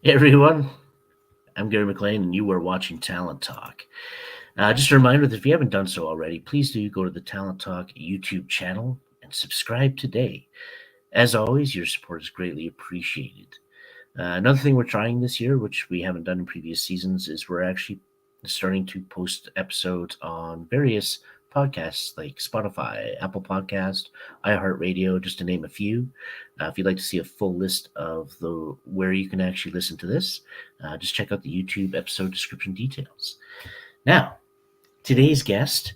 Hey everyone, I'm Gary McLean, and you are watching Talent Talk. Just a reminder that if you haven't done so already, please do go to the Talent Talk YouTube channel and subscribe today. As always, your support is greatly appreciated. Another thing we're trying this year, which we haven't done in previous seasons, is we're actually starting to post episodes on various podcasts like Spotify, Apple Podcast, iHeartRadio, just to name a few. If you'd like to see a full list of the where you can actually listen to this, just check out the YouTube episode description details. Now, today's guest,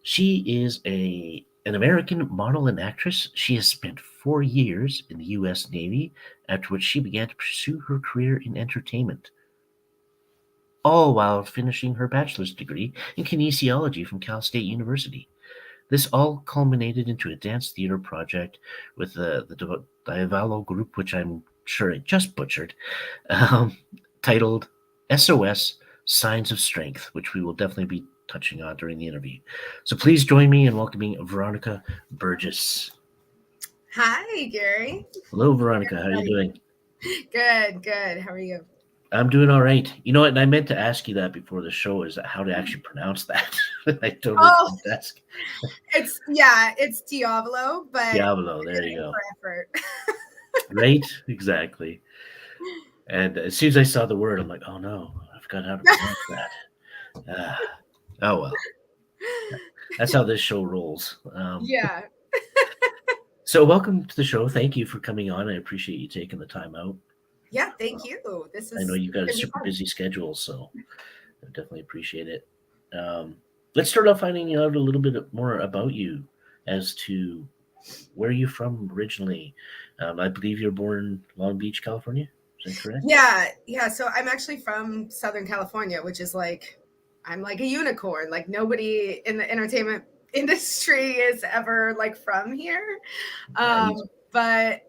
she is an American model and actress. She has spent 4 years in the U.S. Navy, after which she began to pursue her career in entertainment, all while finishing her bachelor's degree in kinesiology from Cal State University. This all culminated into a dance theater project with the Diavolo group, which I'm sure I just butchered, um, titled SOS Signs of Strength, which we will definitely be touching on during the interview. So please join me in welcoming Veronica Burgess. Hi, Gary. Hello, Veronica. How are you doing? Good. How are you? I'm doing all right. You know what? And I meant to ask you that before the show, is how to actually pronounce that. I totally Oh, didn't ask. it's Diavolo, but Diavolo, there you go. for effort. Right? Exactly. And as soon as I saw the word, I'm like, oh no, I forgot how to pronounce that. Oh well. That's how this show rolls. Yeah. So welcome to the show. Thank you for coming on. I appreciate you taking the time out. Yeah, thank you. This I know is you've got a gonna be super fun. busy schedule, so I definitely appreciate it. Let's start off finding out a little bit more about you as to where you're from originally. I believe you're born in Long Beach, California. Is that correct? Yeah. So I'm actually from Southern California, which is I'm like a unicorn. Like nobody in the entertainment industry is ever like from here. Right. But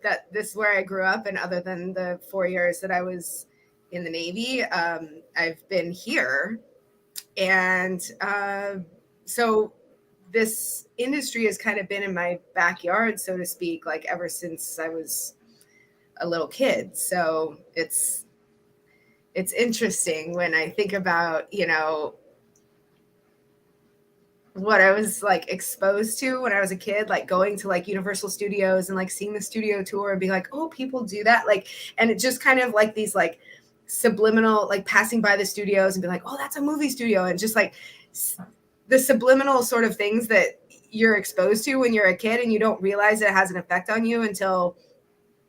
that this is where I grew up, and other than the 4 years that I was in the Navy, I've been here, and so this industry has kind of been in my backyard, so to speak, like ever since I was a little kid. So it's interesting when I think about what I was like exposed to when I was a kid, like going to like Universal Studios and like seeing the studio tour and being like, oh, people do that. Like, and it just kind of like these like subliminal, like passing by the studios and be like, oh, that's a movie studio. And just like the subliminal sort of things that you're exposed to when you're a kid and you don't realize it has an effect on you until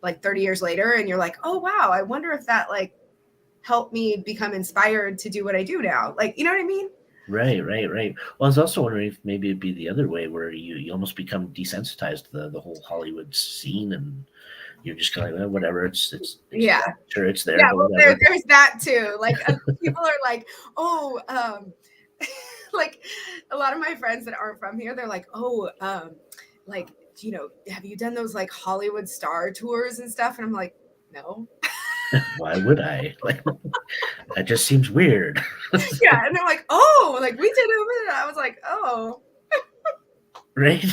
like 30 years later. And you're like, oh, wow, I wonder if that like helped me become inspired to do what I do now. Like, you know what I mean? Right. Well, I was also wondering if maybe it'd be the other way, where you almost become desensitized to the whole Hollywood scene, and you're just kind of like, whatever. It's Yeah. sure it's there, Yeah, but well, whatever. there's that too. Like people are like, oh, like a lot of my friends that aren't from here, they're like, oh, like, have you done those like Hollywood star tours and stuff? And I'm like, no. Why would I? Like, that just seems weird. Yeah, and they're like, oh, like we did it. I was like, oh, Right?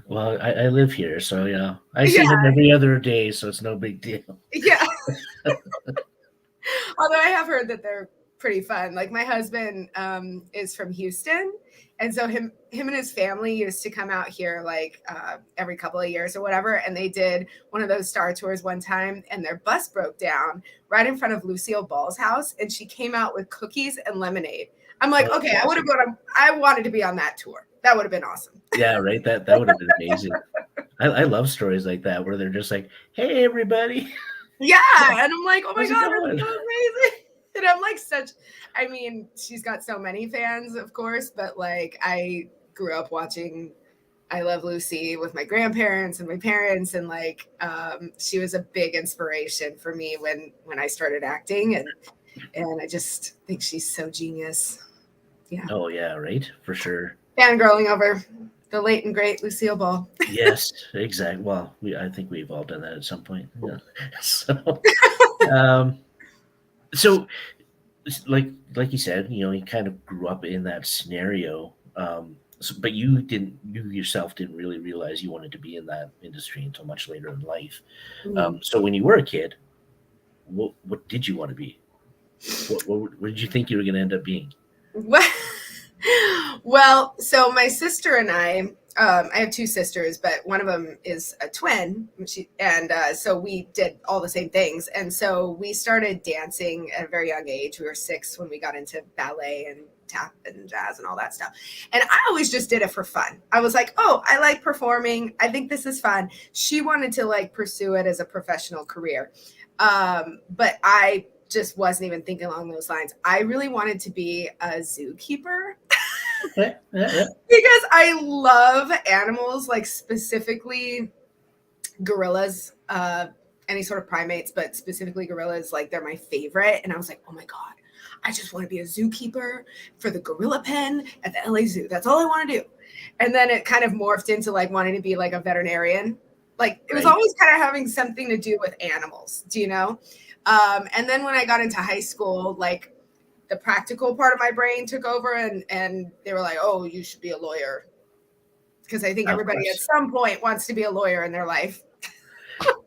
Well, I live here, so I see yeah, them every other day, so it's no big deal. yeah. Although I have heard that they're pretty fun. Like my husband is from Houston, and so him and his family used to come out here like every couple of years or whatever. And they did one of those star tours one time, and their bus broke down right in front of Lucille Ball's house, and she came out with cookies and lemonade. I'm like, Oh, okay, that's I would have awesome. gone. I wanted to be on that tour. That would have been awesome. Yeah, right. That would have been amazing. I love stories like that where they're just like, "Hey, everybody, Yeah, and I'm like, oh my how's it god, that's going?" so amazing. And I'm like I mean, she's got so many fans, of course, but like I grew up watching I Love Lucy with my grandparents and my parents, and like she was a big inspiration for me when I started acting, and I just think she's so genius. Yeah. Oh yeah, right, for sure. Fangirling over the late and great Lucille Ball. Yes, exactly. Well, I think we've all done that at some point. Yeah. So, um, so like you said, you kind of grew up in that scenario. But you yourself didn't really realize you wanted to be in that industry until much later in life. Mm. So when you were a kid, what what did you want to be? What did you think you were going to end up being? Well, so my sister and I have two sisters, but one of them is a twin. So we did all the same things. And so we started dancing at a very young age. We were 6 when we got into ballet and tap and jazz and all that stuff. And I always just did it for fun. I was like, oh, I like performing. I think this is fun. She wanted to like pursue it as a professional career. But I just wasn't even thinking along those lines. I really wanted to be a zookeeper. Okay. Yeah. Because I love animals, like specifically gorillas, any sort of primates, but specifically gorillas, like they're my favorite. And I was like, oh my God, I just want to be a zookeeper for the gorilla pen at the LA Zoo. That's all I want to do. And then it kind of morphed into like wanting to be like a veterinarian. Like it was always kind of having something to do with animals, do you know? And then when I got into high school, like the practical part of my brain took over and they were like, oh, you should be a lawyer. Because I think everybody at some point wants to be a lawyer in their life.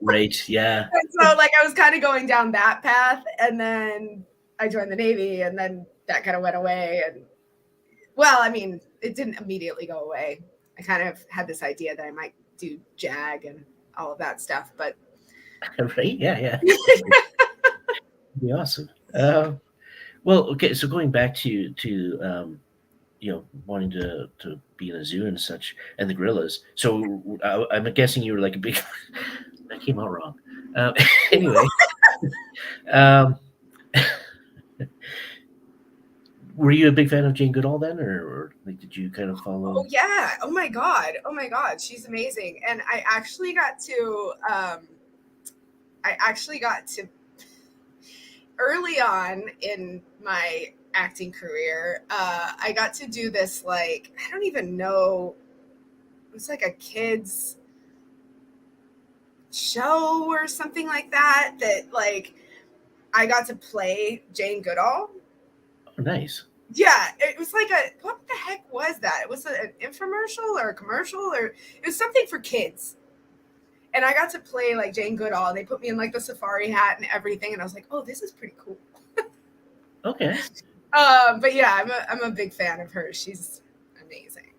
Right. Yeah. And so like I was kind of going down that path, and then I joined the Navy, and then that kind of went away. And well, I mean, it didn't immediately go away. I kind of had this idea that I might do JAG and all of that stuff, but right. Yeah. Be awesome. Well, okay. So going back to wanting to be in a zoo and such, and the gorillas. So I'm guessing you were like a big. That came out wrong. Anyway, um, were you a big fan of Jane Goodall then, or like did you kind of follow? Oh yeah! Oh my God! She's amazing, and I actually got to. Early on in my acting career, I got to do this, like, I don't even know, it was like a kids show or something like that like I got to play Jane Goodall. Oh, nice. Yeah, it was like what the heck was that? It was an infomercial or a commercial, or it was something for kids. And I got to play like Jane Goodall, and they put me in like the safari hat and everything, and I was like, oh, this is pretty cool. Okay. But yeah, I'm a big fan of her. She's amazing.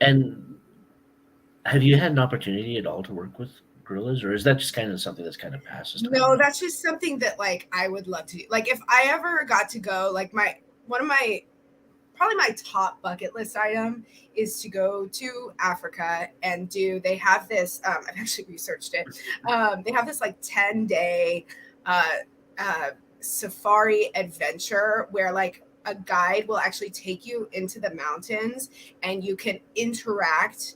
And have you had an opportunity at all to work with gorillas, or is that just kind of something that's kind of passes time? No, that's just something that like I would love to do. Like if I ever got to go, like one of my probably my top bucket list item is to go to Africa and they have this, I've actually researched it. They have this like 10-day safari adventure where like a guide will actually take you into the mountains and you can interact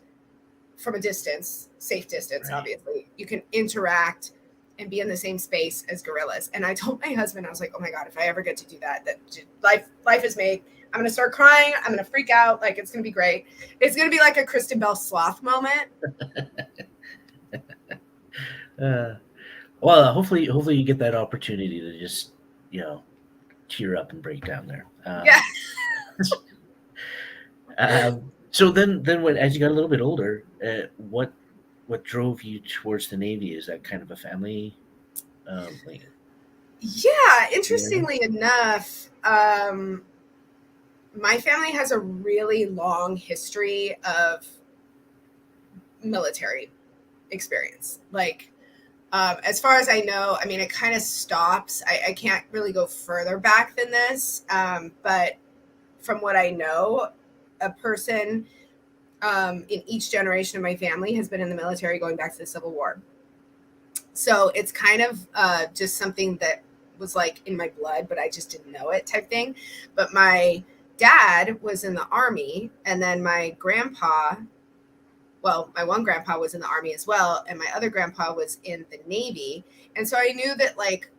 from a distance, safe distance, right. Obviously. You can interact and be in the same space as gorillas. And I told my husband, I was like, oh my God, if I ever get to do that life is made. I'm going to start crying. I'm going to freak out. Like, it's going to be great. It's going to be like a Kristen Bell Sloth moment. Well, hopefully you get that opportunity to just, tear up and break down there. Yeah. So then when, as you got a little bit older, what drove you towards the Navy? Is that kind of a family thing? Yeah. Interestingly enough, my family has a really long history of military experience. Like, as far as I know, I mean, it kind of stops. I can't really go further back than this. But from what I know, a person in each generation of my family has been in the military going back to the Civil War. So it's kind of just something that was like in my blood, but I just didn't know it type thing. But my dad was in the Army, and then my one grandpa was in the Army as well, and my other grandpa was in the Navy. And so I knew that like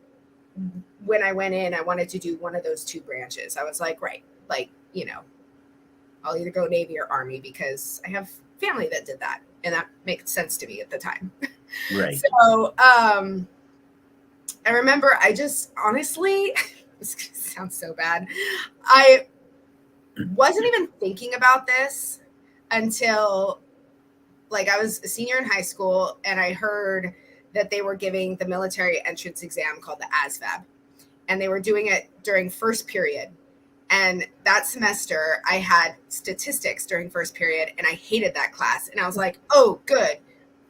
when I went in, I wanted to do one of those two branches. I was like, right, like, I'll either go Navy or Army because I have family that did that, and that made sense to me at the time. Right. So I remember I just honestly, this sounds so bad. I wasn't even thinking about this until like I was a senior in high school, and I heard that they were giving the military entrance exam called the ASVAB. And they were doing it during first period. And that semester, I had statistics during first period, and I hated that class. And I was like, oh, good.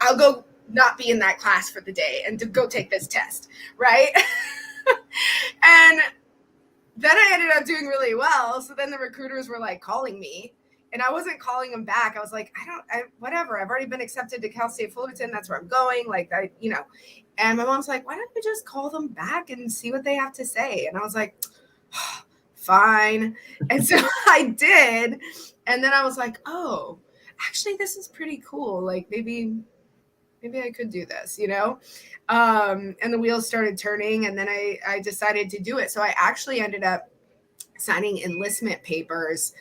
I'll go not be in that class for the day and to go take this test, right? And then I ended up doing really well. So then the recruiters were like calling me, and I wasn't calling them back. I was like, whatever. I've already been accepted to Cal State Fullerton. That's where I'm going. Like, and my mom's like, why don't you just call them back and see what they have to say? And I was like, oh, fine. And so I did. And then I was like, oh, actually, this is pretty cool. Like, maybe I could do this, and the wheels started turning, and then I decided to do it. So I actually ended up signing enlistment papers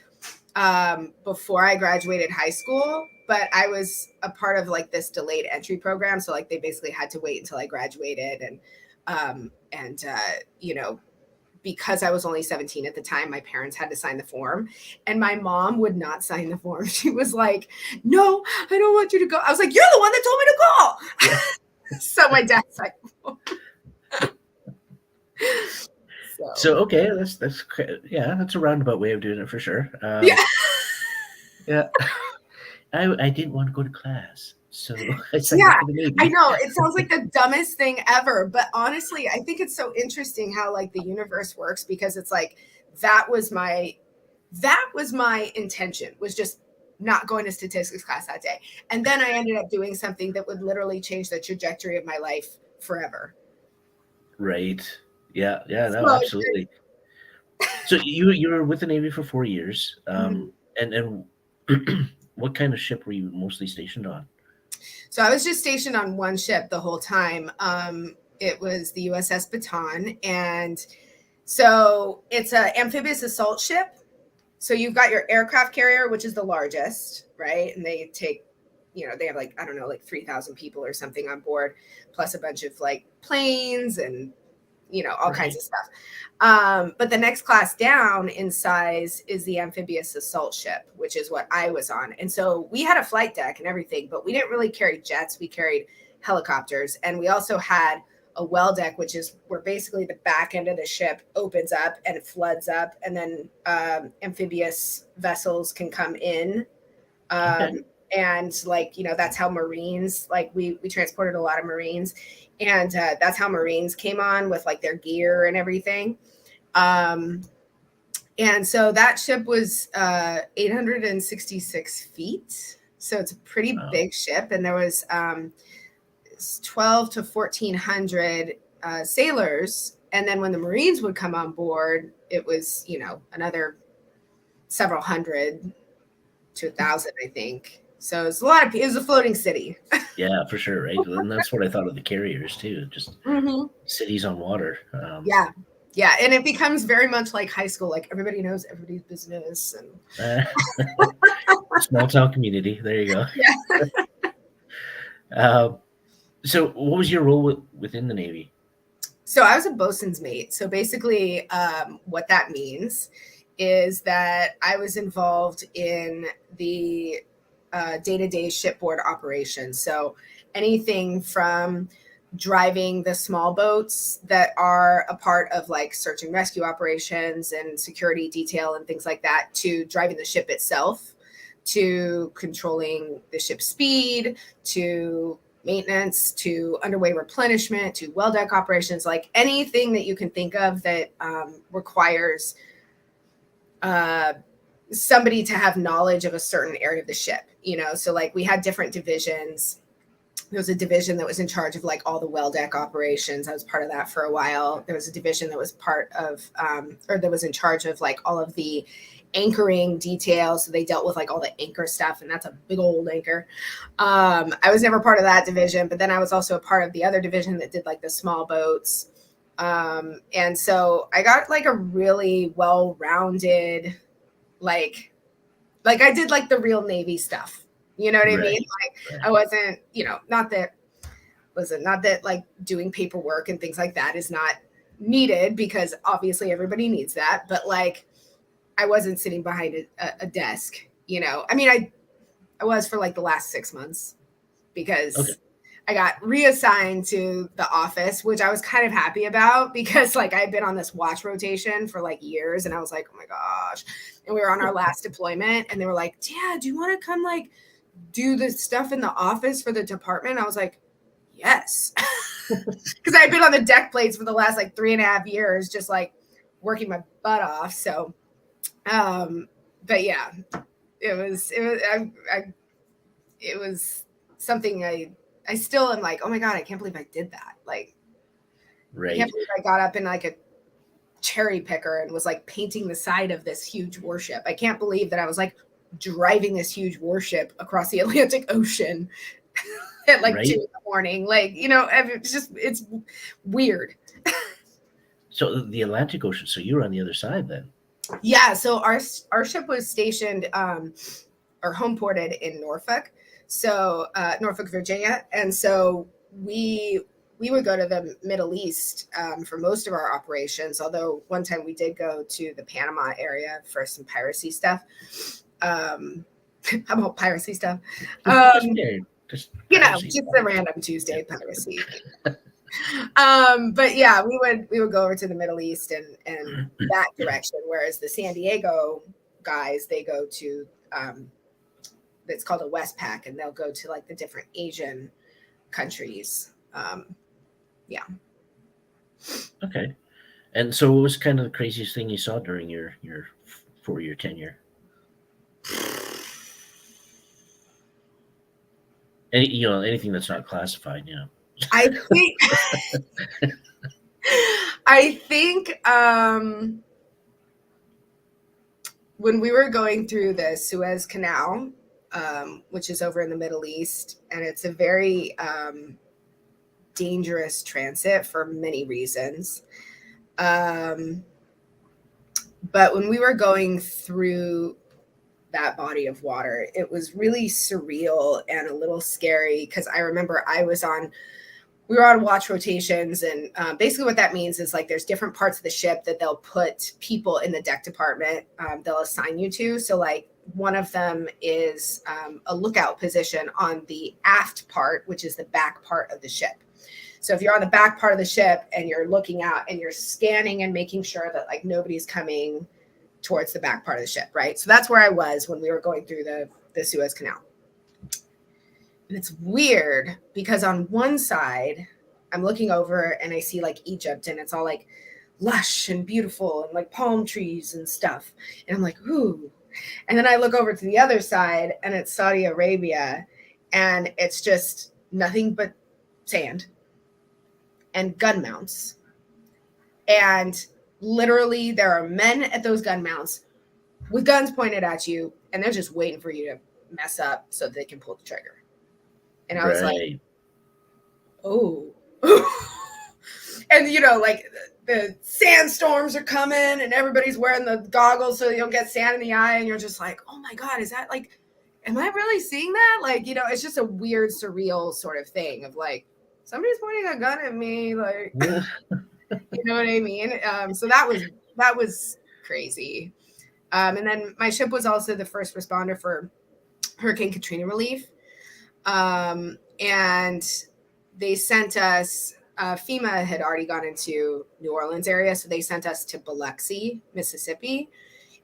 before I graduated high school, but I was a part of like this delayed entry program. So like they basically had to wait until I graduated, and because I was only 17 at the time, my parents had to sign the form, and my mom would not sign the form. She was like, no, I don't want you to go. I was like, you're the one that told me to call. Yeah. So my dad signed the form. So okay, that's a roundabout way of doing it for sure. Yeah. I didn't want to go to class. So I know it sounds like the dumbest thing ever, but honestly, I think it's so interesting how like the universe works, because it's like that was my intention, was just not going to statistics class that day, and then I ended up doing something that would literally change the trajectory of my life forever. Right. Yeah. No, absolutely. So you were with the Navy for 4 years, and what kind of ship were you mostly stationed on? So I was just stationed on one ship the whole time. It was the USS Baton. And so it's an amphibious assault ship. So you've got your aircraft carrier, which is the largest, right? And they take, they have like, I don't know, like 3,000 people or something on board, plus a bunch of like planes and, all kinds of stuff. But the next class down in size is the amphibious assault ship, which is what I was on. And so we had a flight deck and everything, but we didn't really carry jets. We carried helicopters. And we also had a well deck, which is where basically the back end of the ship opens up and it floods up. And then amphibious vessels can come in. And like, that's how Marines, like we transported a lot of Marines. And that's how Marines came on with like their gear and everything. And so that ship was 866 feet. So it's a pretty big ship. And there was 12 to 1,400 sailors. And then when the Marines would come on board, it was, another several hundred to 1,000, I think. So it's it was a floating city. Yeah, for sure, right? And that's what I thought of the carriers too, just cities on water. Yeah, and it becomes very much like high school. Like everybody knows everybody's business, and small town community. There you go. Yeah. So, what was your role within the Navy? So I was a bosun's mate. So basically, what that means is that I was involved in the day-to-day shipboard operations. So anything from driving the small boats that are a part of like search and rescue operations and security detail and things like that, to driving the ship itself, to controlling the ship's speed, to maintenance, to underway replenishment, to well deck operations, like anything that you can think of that requires somebody to have knowledge of a certain area of the ship, so like we had different divisions. There was a division that was in charge of like all the well deck operations. I was part of that for a while. There was a division that was part of, or that was in charge of like all of the anchoring details. So they dealt with like all the anchor stuff, and that's a big old anchor. I was never part of that division, but then I was also a part of the other division that did like the small boats. And so I got like a really well-rounded, like I did like the real Navy stuff. You know what I mean? Like I wasn't, not that like doing paperwork and things like that is not needed, because obviously everybody needs that. But like, I wasn't sitting behind a desk, I mean, I was for like the last 6 months, because I got reassigned to the office, which I was kind of happy about because like I'd been on this watch rotation for like years, and I was like, oh my gosh. And we were on our last deployment, and they were like, Dad, do you want to come like do the stuff in the office for the department? I was like, yes. Because I'd been on the deck plates for the last like 3.5 years, just like working my butt off. So, but yeah, it was something I still am like, oh my God, I can't believe I did that. Like, I can't believe I got up in like a cherry picker and was like painting the side of this huge warship. I can't believe that I was like driving this huge warship across the Atlantic Ocean at like 2 a.m. Like, it's weird. So the Atlantic Ocean. So you were on the other side then. Yeah. So our ship was stationed or home ported in Norfolk. So Norfolk, Virginia. And so we would go to the Middle East for most of our operations. Although one time we did go to the Panama area for some piracy stuff. How about piracy stuff? Just a random Tuesday piracy. But yeah, we would go over to the Middle East and that direction. Whereas the San Diego guys, they go to it's called a Westpac, and they'll go to like the different Asian countries. Yeah. Okay. And so what was kind of the craziest thing you saw during your 4-year tenure? Anything that's not classified, I think when we were going through the Suez Canal, which is over in the Middle East, and it's a very dangerous transit for many reasons. But when we were going through that body of water, it was really surreal and a little scary because I remember we were on watch rotations, and basically what that means is like there's different parts of the ship that they'll put people in the deck department they'll assign you to. So like one of them is a lookout position on the aft part, which is the back part of the ship. So if you're on the back part of the ship and you're looking out and you're scanning and making sure that like nobody's coming towards the back part of the ship, right? So that's where I was when we were going through the Suez Canal. And it's weird because on one side, I'm looking over and I see like Egypt, and it's all like lush and beautiful and like palm trees and stuff. And I'm like, ooh. And then I look over to the other side and it's Saudi Arabia, and it's just nothing but sand and gun mounts. And literally there are men at those gun mounts with guns pointed at you, and they're just waiting for you to mess up so that they can pull the trigger. And I was like, oh. And like the sandstorms are coming and everybody's wearing the goggles so you don't get sand in the eye, and you're just like, oh my God, is that like, am I really seeing that? Like, it's just a weird, surreal sort of thing of like, somebody's pointing a gun at me, like, you know what I mean? So that was crazy. And then my ship was also the first responder for Hurricane Katrina relief. And they sent us, FEMA had already gone into New Orleans area. So they sent us to Biloxi, Mississippi.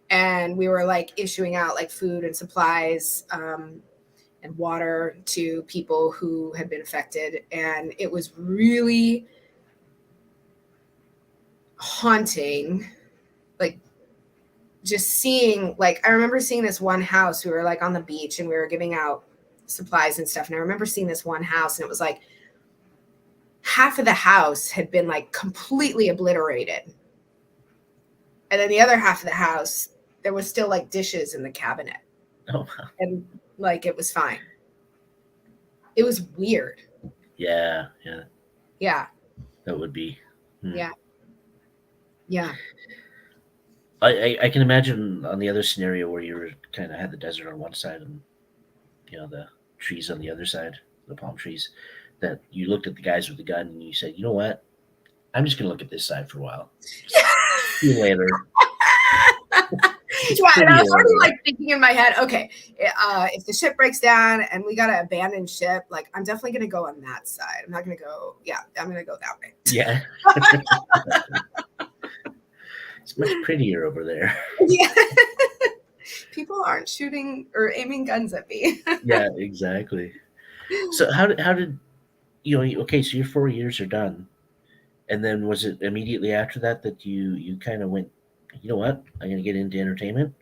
And we were like issuing out like food and supplies, and water to people who had been affected. And it was really haunting. Like just seeing, like, I remember seeing this one house. We were like on the beach and we were giving out supplies and stuff. And I remember seeing this one house, and it was like half of the house had been like completely obliterated. And then the other half of the house, there was still like dishes in the cabinet. Oh, and like, it was fine. It was weird. Yeah. That would be. Yeah. I can imagine on the other scenario where you were kind of had the desert on one side and the trees on the other side, the palm trees, that you looked at the guys with the gun and you said, you know what? I'm just going to look at this side for a while. See you later. It's Yeah, and I prettier was already over like thinking in my head, okay, if the ship breaks down and we gotta abandon ship, like I'm definitely gonna go on that side. I'm not gonna go. Yeah, I'm gonna go that way. Yeah. It's much prettier over there. Yeah. People aren't shooting or aiming guns at me. Yeah, exactly. So how did okay, so your 4 years are done. And then was it immediately after that that you kind of went, you know what, I'm gonna get into entertainment?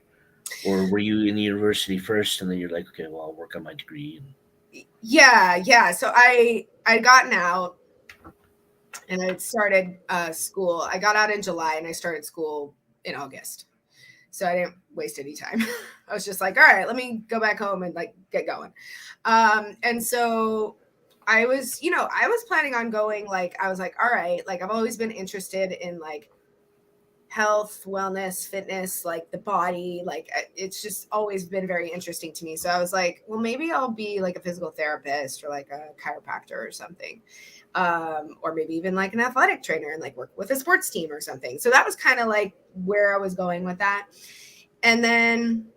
Or were you in the university first and then you're like, okay, well I'll work on my degree and Yeah. So I'd gotten out and I started school. I got out in July and I started school in August. So I didn't waste any time. I was just like, all right, let me go back home and like get going. And so I was, I was planning on going, like, I was like, all right, like I've always been interested in like health, wellness, fitness, like the body, like it's just always been very interesting to me. So I was like, well, maybe I'll be like a physical therapist or like a chiropractor or something. Or maybe even like an athletic trainer and like work with a sports team or something. So that was kind of like where I was going with that. And then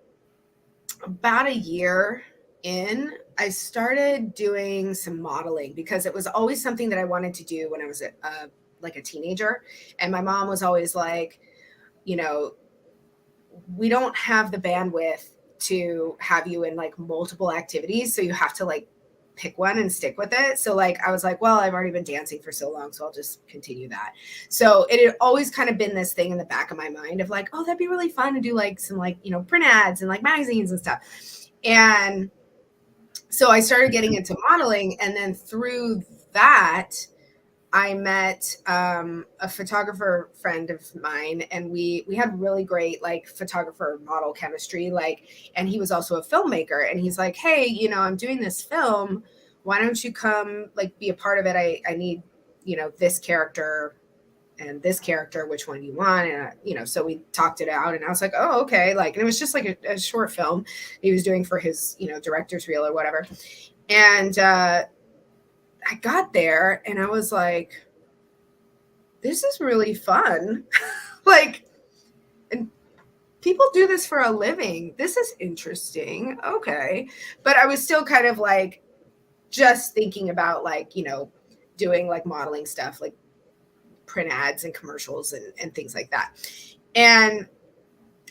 about a year in, I started doing some modeling because it was always something that I wanted to do when I was like a teenager. And my mom was always like, we don't have the bandwidth to have you in like multiple activities. So you have to like pick one and stick with it. So like, I was like, well, I've already been dancing for so long, so I'll just continue that. So it had always kind of been this thing in the back of my mind of like, oh, that'd be really fun to do like some like, print ads and like magazines and stuff. And so I started getting into modeling. And then through that, I met a photographer friend of mine, and we had really great like photographer model chemistry. Like, and he was also a filmmaker, and he's like, hey, I'm doing this film. Why don't you come like be a part of it? I need, this character and this character, which one you want? And, so we talked it out, and I was like, oh, okay. Like, and it was just like a short film he was doing for his, director's reel or whatever. And, I got there and I was like, this is really fun. Like, and people do this for a living. This is interesting. Okay. But I was still kind of like just thinking about like, doing like modeling stuff, like print ads and commercials and things like that.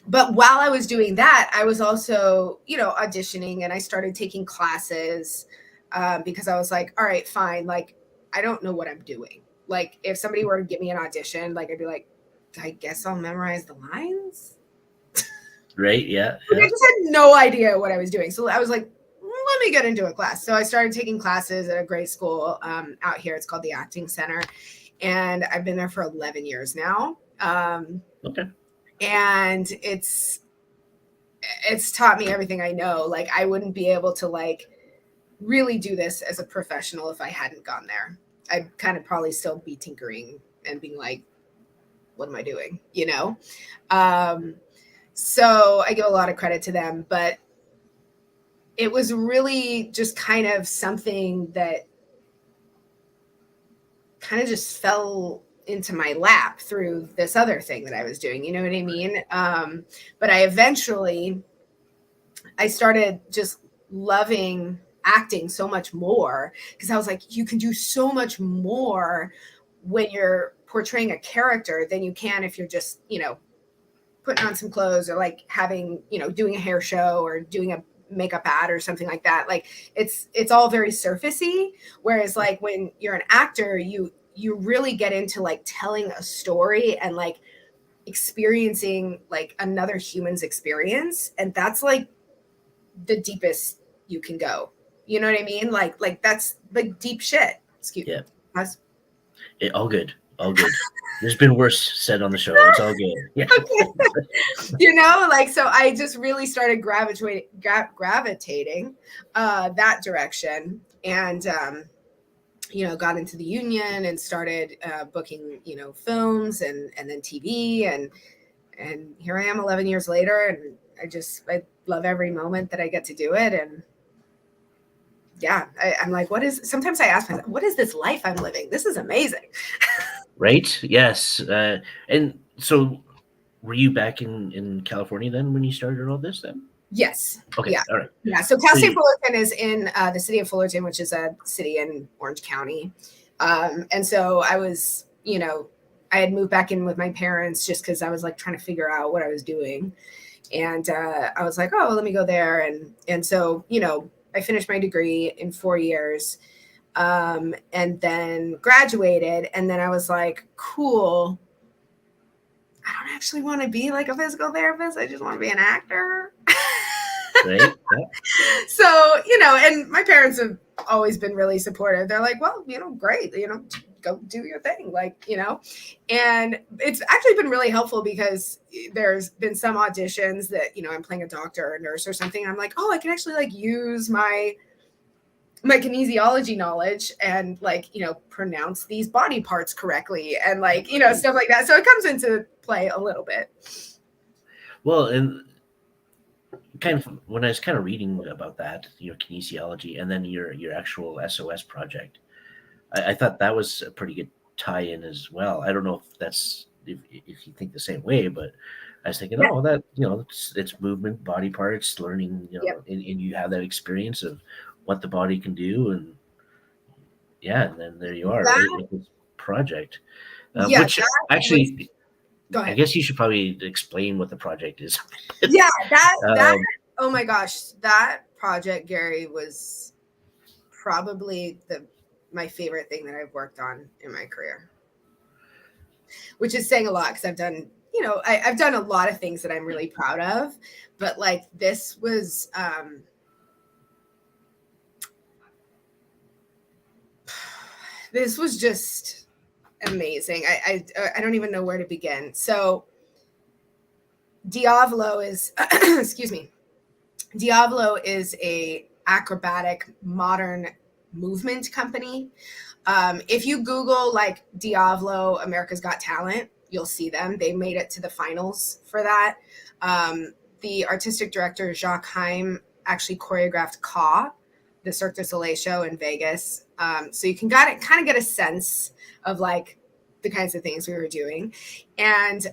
But while I was doing that, I was also, auditioning, and I started taking classes. Because I was like, all right, fine. Like, I don't know what I'm doing. Like, if somebody were to give me an audition, like, I'd be like, I guess I'll memorize the lines. right, yeah. I just had no idea what I was doing. So I was like, let me get into a class. So I started taking classes at a great school out here. It's called the Acting Center. And I've been there for 11 years now. Okay. And it's taught me everything I know. Like, I wouldn't be able to like really do this as a professional if I hadn't gone there. I'd kind of probably still be tinkering and being like, what am I doing? So I give a lot of credit to them, but it was really just kind of something that kind of just fell into my lap through this other thing that I was doing. You know what I mean? But I started just loving acting so much more, because I was like, you can do so much more when you're portraying a character than you can if you're just, putting on some clothes or like having, doing a hair show or doing a makeup ad or something like that. Like it's all very surfacey. Whereas like when you're an actor, you really get into like telling a story and like experiencing like another human's experience. And that's like the deepest you can go. You know what I mean? Like that's like deep shit. Excuse me. All good. All good. There's been worse said on the show. It's all good. Yeah. Okay. Like, so I just really started gravitating that direction, and got into the union and started booking films and then TV, and here I am 11 years later, and I love every moment that I get to do it. And yeah, I'm like, sometimes I ask myself, what is this life I'm living? This is amazing. Right? Yes. And so were you back in California then when you started all this then? Yes. Okay, Yeah. all right. Yeah. So Cal So State you, Fullerton is in the city of Fullerton, which is a city in Orange County. And so I was, I had moved back in with my parents just because I was like trying to figure out what I was doing. And I was like, oh, let me go there. And so, I finished my degree in 4 years, and then graduated. And then I was like, cool. I don't actually want to be like a physical therapist. I just want to be an actor. right? Yeah. So, and my parents have always been really supportive. They're like, well, great, go do your thing. Like, and it's actually been really helpful because there's been some auditions that, I'm playing a doctor or a nurse or something. And I'm like, oh, I can actually like use my kinesiology knowledge and like, pronounce these body parts correctly and like, stuff like that. So it comes into play a little bit. Well, and kind of when I was kind of reading about that, kinesiology, and then your actual SOS project, I thought that was a pretty good tie-in as well. I don't know if that's if you think the same way, but I was thinking, Yeah. oh, that it's movement, body parts, learning, Yep. and you have that experience of what the body can do, and yeah, and then there you are, That, right, with this project, yeah, which that was, actually, go I ahead. guess you should probably explain what the project is. Yeah, that, um, oh my gosh, that project, Gary, was probably my favorite thing that I've worked on in my career, which is saying a lot because I've done, I've done a lot of things that I'm really proud of, but like this was, this was just amazing. I don't even know where to begin. So Diavolo is, excuse me, Diavolo is a acrobatic modern movement company. If you Google like Diavolo America's Got Talent, you'll see them. They made it to the finals for that. The artistic director Jacques Heim actually choreographed Ka, the Cirque du Soleil show in Vegas. So you can kind of get a sense of like the kinds of things we were doing. And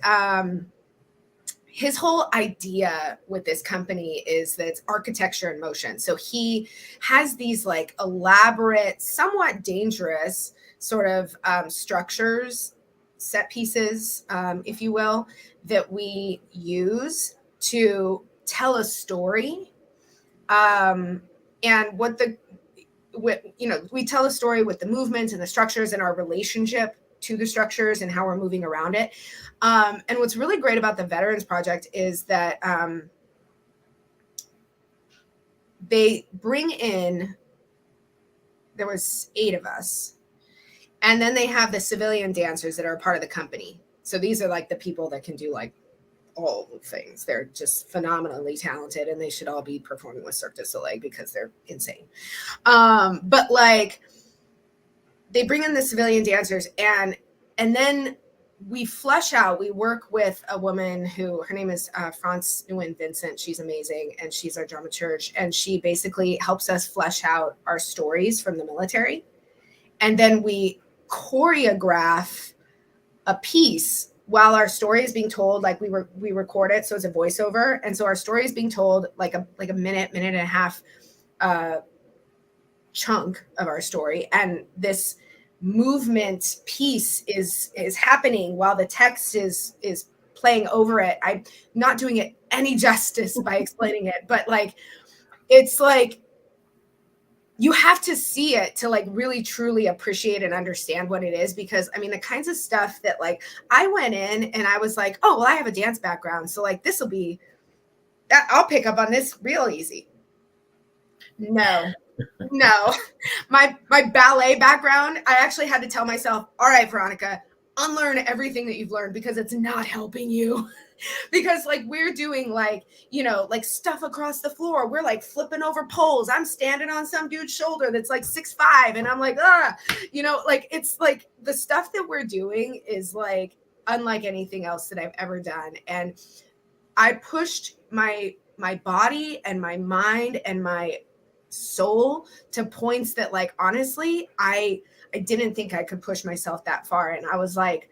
his whole idea with this company is that it's architecture in motion. So he has these like elaborate, somewhat dangerous sort of structures, set pieces, if you will, that we use to tell a story. And we tell a story with the movements and the structures and our relationship to the structures and how we're moving around it. And what's really great about the Veterans Project is that they bring in, there was 8 of us, and then they have the civilian dancers that are a part of the company. So these are like the people that can do like all the things. They're just phenomenally talented, and they should all be performing with Cirque du Soleil because they're insane. But like they bring in the civilian dancers, and then we work with a woman who, her name is France Nguyen Vincent. She's amazing, and she's our dramaturge, and she basically helps us flesh out our stories from the military. And then we choreograph a piece while our story is being told. Like we record it, so it's a voiceover, and so our story is being told like a minute and a half chunk of our story, and this movement piece is happening while the text is playing over it. I'm not doing it any justice by explaining it, but like it's like you have to see it to like really truly appreciate and understand what it is. Because I mean, the kinds of stuff that like I went in and I was like, oh well, I have a dance background, so like this will be, I'll pick up on this real easy. No, my ballet background, I actually had to tell myself, all right, Veronica, unlearn everything that you've learned because it's not helping you. Because like we're doing like, like stuff across the floor. We're like flipping over poles. I'm standing on some dude's shoulder that's like 6'5", and I'm like, like it's like the stuff that we're doing is like unlike anything else that I've ever done. And I pushed my body and my mind and my soul to points that like honestly I didn't think I could push myself that far. And I was like,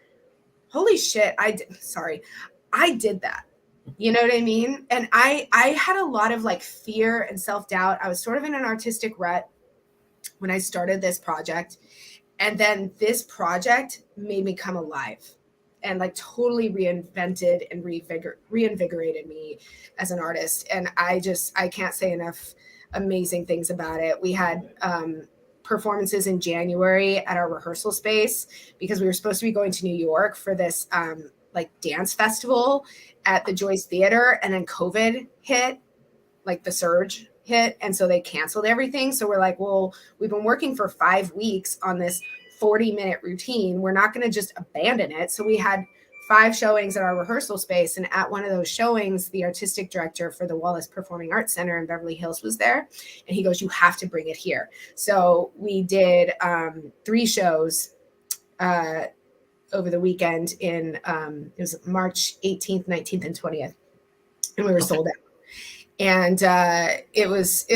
holy shit, I did that. You know what I mean? And I had a lot of like fear and self-doubt. I was sort of in an artistic rut when I started this project. And then this project made me come alive and like totally reinvented and reinvigorated me as an artist. And I can't say enough amazing things about it. We had performances in January at our rehearsal space because we were supposed to be going to New York for this like dance festival at the Joyce Theater, and then COVID hit, like the surge hit, and so they canceled everything. So we're like, well, we've been working for 5 weeks on this 40-minute routine. We're not going to just abandon it. So we had 5 showings at our rehearsal space, and at one of those showings, the artistic director for the Wallace Performing Arts Center in Beverly Hills was there, and he goes, you have to bring it here. So we did 3 shows over the weekend in it was March 18th, 19th, and 20th, and we were sold out. And it was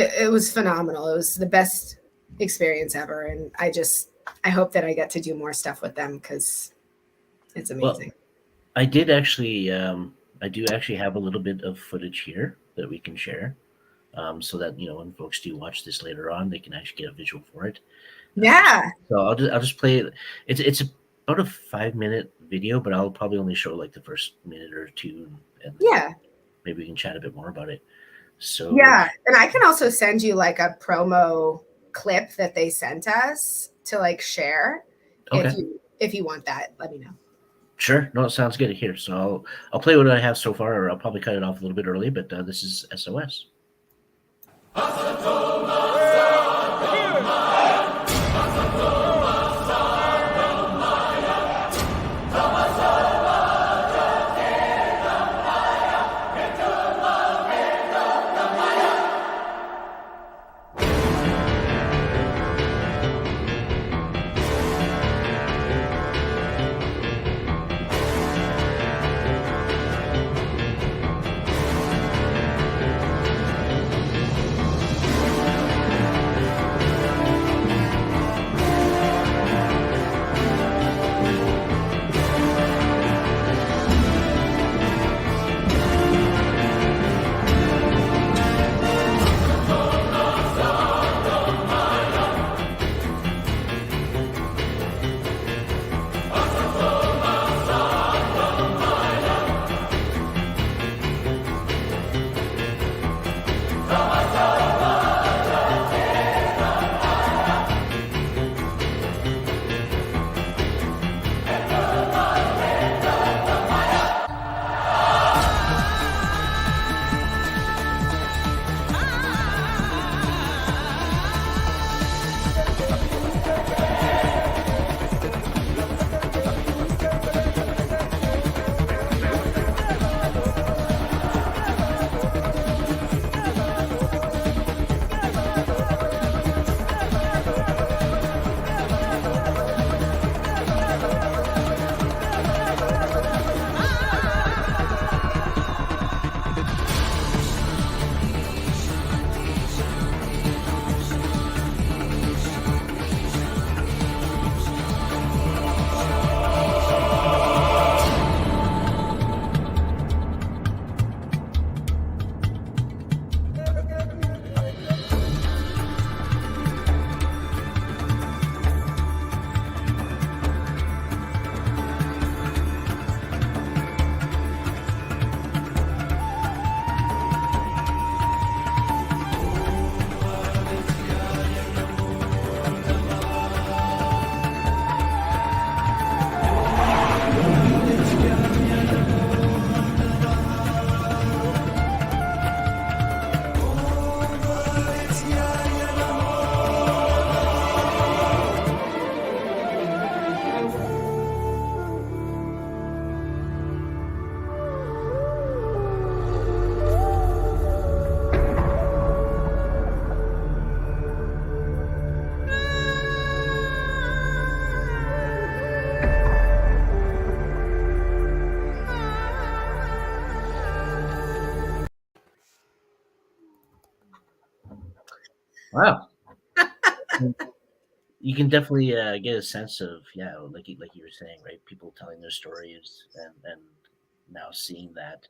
phenomenal. It was the best experience ever, and I hope that I get to do more stuff with them because it's amazing. Well, I do actually have a little bit of footage here that we can share, so that when folks do watch this later on, they can actually get a visual for it. Yeah. So I'll just play it. It's about a 5-minute video, but I'll probably only show like the first minute or two, and Yeah. maybe we can chat a bit more about it. So yeah, and I can also send you like a promo clip that they sent us to like share. Okay. If you want that, let me know. Sure. No, it sounds good here. So I'll play what I have so far, or I'll probably cut it off a little bit early, but this is SOS. Wow. You can definitely get a sense of like you were saying, right? People telling their stories and now seeing that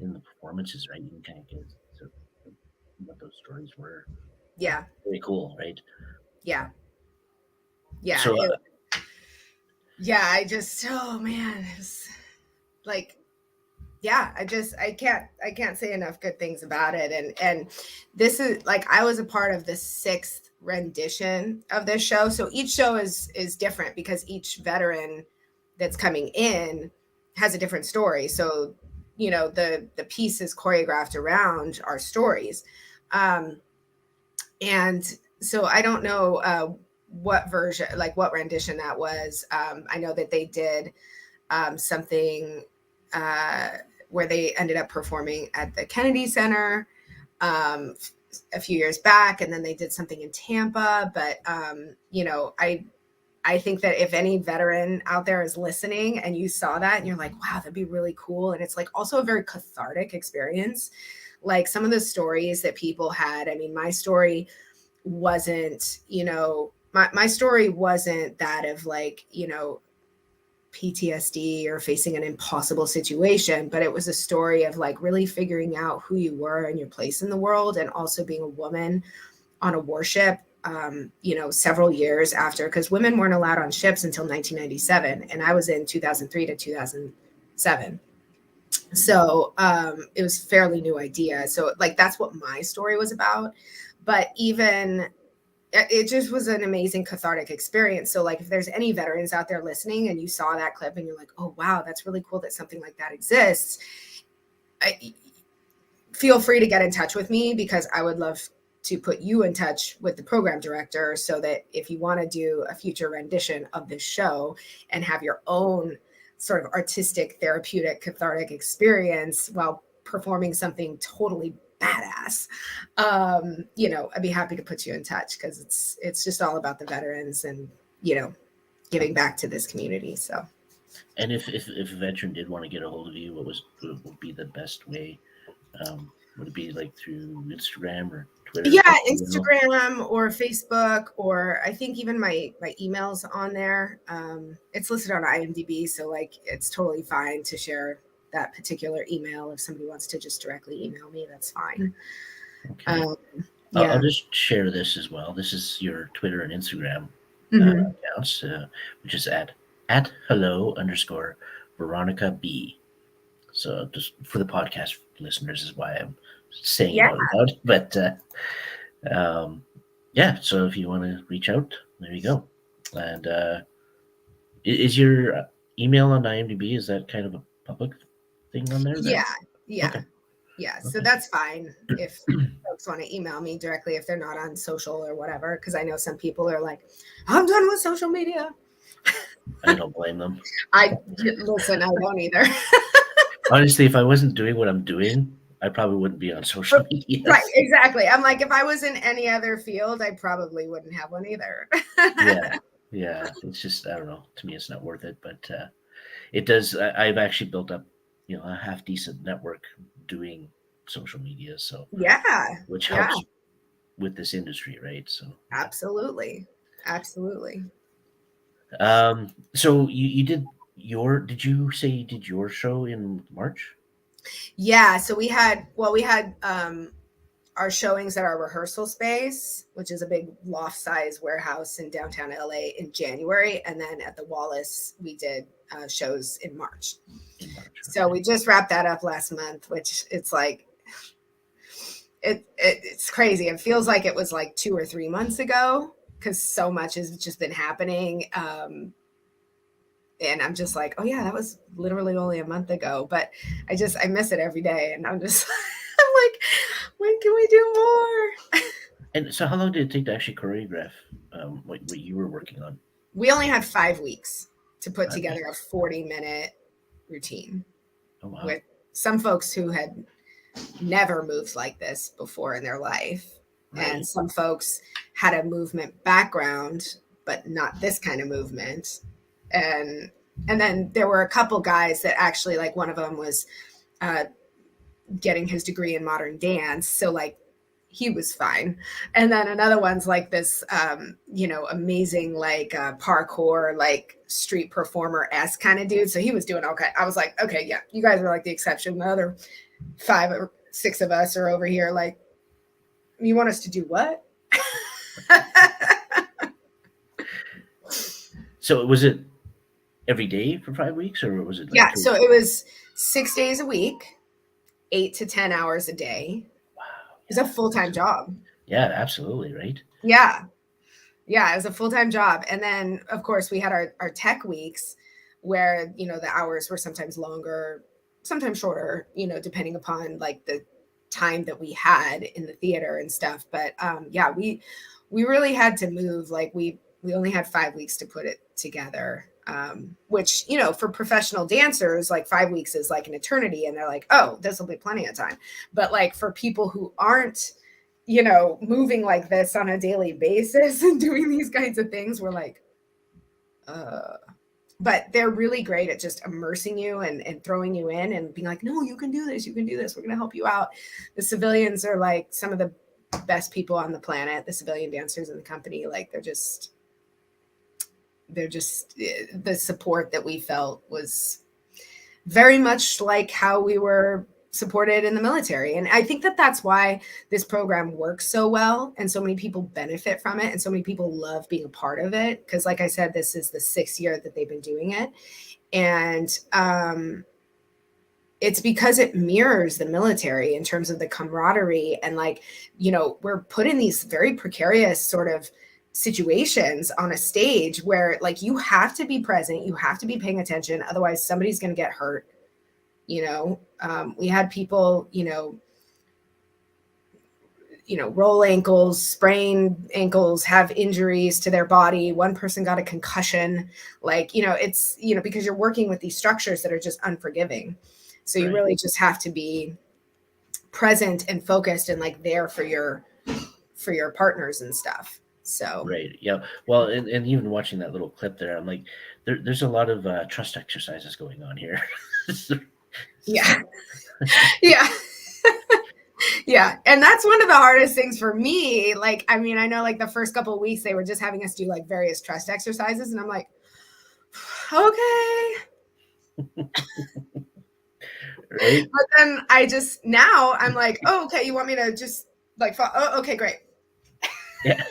in the performances, right? You can kind of get sort of what those stories were. Yeah. Very cool, right? Yeah. Yeah. So Yeah. I just, oh man, it was like, yeah, I can't say enough good things about it. And this is like, I was a part of the 6th rendition of this show. So each show is different because each veteran that's coming in has a different story. So, you know, the piece is choreographed around our stories. And so I don't know what version, like what rendition that was. I know that they did something where they ended up performing at the Kennedy Center a few years back, and then they did something in Tampa. But you know, I think that if any veteran out there is listening and you saw that and you're like, wow, that'd be really cool, and it's like also a very cathartic experience. Like some of the stories that people had, I mean, my story wasn't, you know, my story wasn't that of like, you know, PTSD or facing an impossible situation, but it was a story of like really figuring out who you were and your place in the world, and also being a woman on a warship, you know, several years after, because women weren't allowed on ships until 1997, and I was in 2003 to 2007. So it was a fairly new idea. So like that's what my story was about. But even it just was an amazing cathartic experience. So like if there's any veterans out there listening and you saw that clip and you're like, oh wow, that's really cool that something like that exists, feel free to get in touch with me, because I would love to put you in touch with the program director, so that if you want to do a future rendition of this show and have your own sort of artistic, therapeutic, cathartic experience while performing something totally badass, you know, I'd be happy to put you in touch, because it's just all about the veterans and, you know, giving back to this community. So, and if a veteran did want to get a hold of you, what would be the best way? Would it be like through Instagram or Twitter? yeah, Instagram or Facebook, or I think even my email's on there. It's listed on IMDb, so like it's totally fine to share that particular email. If somebody wants to just directly email me, that's fine. Okay. Yeah. I'll just share this as well. This is your Twitter and Instagram Mhm. accounts, which is at hello _ Veronica B. So just for the podcast listeners is why I'm saying Yeah. it out loud. But yeah, so if you want to reach out, there you go. And is your email on IMDb, is that kind of a public thing on there? Yeah. Then? Yeah. Okay. Yeah. So Okay. that's fine if folks want to email me directly if they're not on social or whatever. Because I know some people are like, I'm done with social media. I don't blame them. Listen, I don't either. Honestly, if I wasn't doing what I'm doing, I probably wouldn't be on social media. Right, exactly. I'm like, if I was in any other field, I probably wouldn't have one either. Yeah. It's just, I don't know. To me, it's not worth it. But it does. I've actually built up, you know, a half decent network doing social media. So Yeah. which Yeah. helps with this industry, right? So Absolutely. Absolutely. so you did did you say you did your show in March? Yeah. So we had our showings at our rehearsal space, which is a big loft size warehouse in downtown LA, in January. And then at the Wallace, we did shows in March. So we just wrapped that up last month, which it's like, it's crazy. It feels like it was like 2 or 3 months ago, because so much has just been happening. And I'm just like, oh yeah, that was literally only a month ago, but I miss it every day. And I'm just, I'm like, when can we do more? And so how long did it take to actually choreograph what you were working on? We only had 5 weeks to put 5 together a weeks. 40-minute routine Oh wow. with some folks who had never moved like this before in their life. Right. And some folks had a movement background, but not this kind of movement. And then there were a couple guys that actually, like one of them was getting his degree in modern dance. So like he was fine. And then another one's like this, amazing, like parkour, like street performer-esque kind of dude. So he was doing okay. I was like, okay, yeah, you guys are like the exception. The other 5 or 6 of us are over here. Like, you want us to do what? So was it every day for 5 weeks, or was it? Like yeah. So it was 6 days a week, 8 to 10 hours a day. Wow. It's a full-time job. Yeah, absolutely. Right. Yeah. Yeah, it was a full-time job. And then of course we had our tech weeks where, the hours were sometimes longer, sometimes shorter, depending upon like the time that we had in the theater and stuff. But yeah, we really had to move. Like we only had 5 weeks to put it together. Which, for professional dancers, like 5 weeks is like an eternity. And they're like, oh, this will be plenty of time. But like for people who aren't, moving like this on a daily basis and doing these kinds of things, we're like, but they're really great at just immersing you and throwing you in and being like, no, you can do this. You can do this. We're going to help you out. The civilians are like some of the best people on the planet. The civilian dancers in the company, like they're just the support that we felt was very much like how we were supported in the military. And I think that that's why this program works so well and so many people benefit from it and so many people love being a part of it. Because like I said, this is the 6th year that they've been doing it. And it's because it mirrors the military in terms of the camaraderie. And like, we're put in these very precarious sort of situations on a stage where like you have to be present, you have to be paying attention, otherwise somebody's going to get hurt. We had people, roll ankles, sprain ankles, have injuries to their body. One person got a concussion. Like, it's, because you're working with these structures that are just unforgiving. So you really just have to be present and focused and like there for your partners and stuff. So right, yeah. Well, and even watching that little clip there, I'm like, there's a lot of trust exercises going on here. Yeah. Yeah. Yeah. And that's one of the hardest things for me. Like, I mean, I know like the first couple of weeks they were just having us do like various trust exercises. And I'm like, okay. Right. But then now I'm like, oh, okay. You want me to just like, oh, okay, great. Yeah.